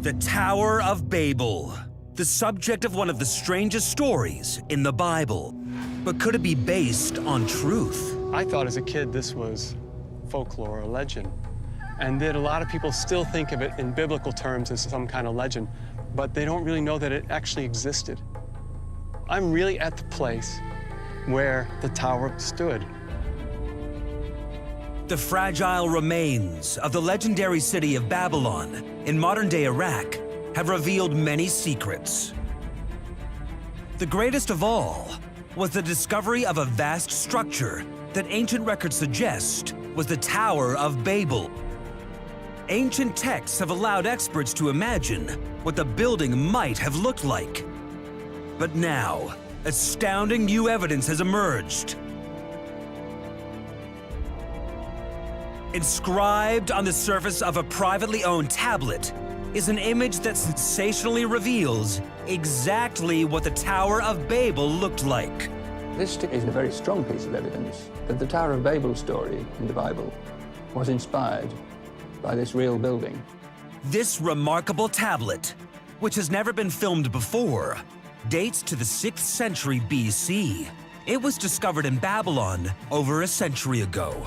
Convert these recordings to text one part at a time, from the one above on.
The Tower of Babel, the subject of one of the strangest stories in the Bible. But could it be based on truth? I thought as a kid this was folklore or legend, and that a lot of people still think of it in biblical terms as some kind of legend, but they don't really know that it actually existed. I'm really at the place where the tower stood. The fragile remains of the legendary city of Babylon in modern-day Iraq have revealed many secrets. The greatest of all was the discovery of a vast structure that ancient records suggest was the Tower of Babel. Ancient texts have allowed experts to imagine what the building might have looked like. But now, astounding new evidence has emerged. Inscribed on the surface of a privately owned tablet is an image that sensationally reveals exactly what the Tower of Babel looked like. This is a very strong piece of evidence that the Tower of Babel story in the Bible was inspired by this real building. This remarkable tablet, which has never been filmed before, dates to the 6th century BC. It was discovered in Babylon over a century ago.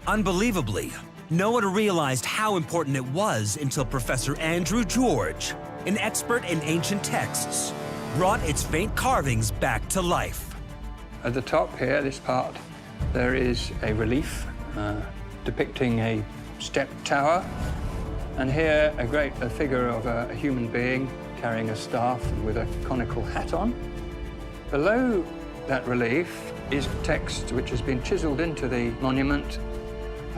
Unbelievably, no one realized how important it was until Professor Andrew George, an expert in ancient texts, brought its faint carvings back to life. At the top here, this part, there is a relief depicting a stepped tower, and here a figure of a human being carrying a staff with a conical hat on. Below that relief is text which has been chiseled into the monument,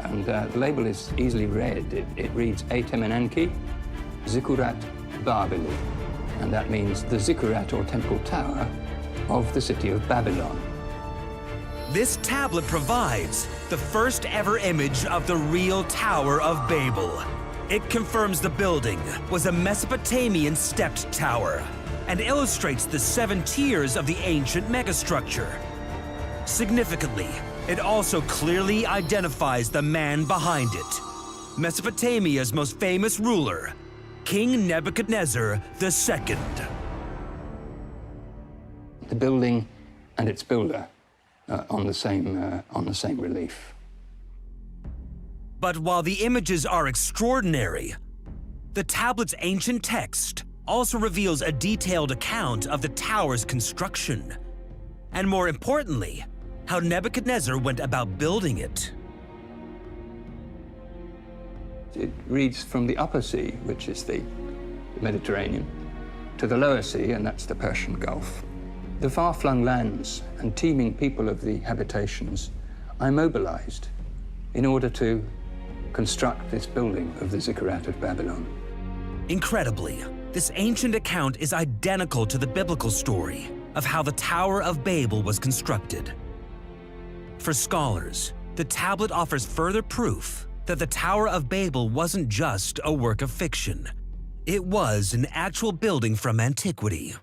and the label is easily read. It reads Etem Enki Zikurat Babeli, and that means the Zikurat or temple tower of the city of Babylon. This tablet provides the first ever image of the real Tower of Babel. It confirms the building was a Mesopotamian stepped tower and illustrates the 7 tiers of the ancient megastructure. Significantly, it also clearly identifies the man behind it, Mesopotamia's most famous ruler, King Nebuchadnezzar II. The building and its builder on the same relief. But while the images are extraordinary, the tablet's ancient text also reveals a detailed account of the tower's construction, and more importantly, how Nebuchadnezzar went about building it. It reads from the upper sea, which is the Mediterranean, to the lower sea, and that's the Persian Gulf. The far-flung lands and teeming people of the habitations are mobilized in order to construct this building of the Zikkurat of Babylon. Incredibly, this ancient account is identical to the biblical story of how the Tower of Babel was constructed. For scholars, the tablet offers further proof that the Tower of Babel wasn't just a work of fiction. It was an actual building from antiquity.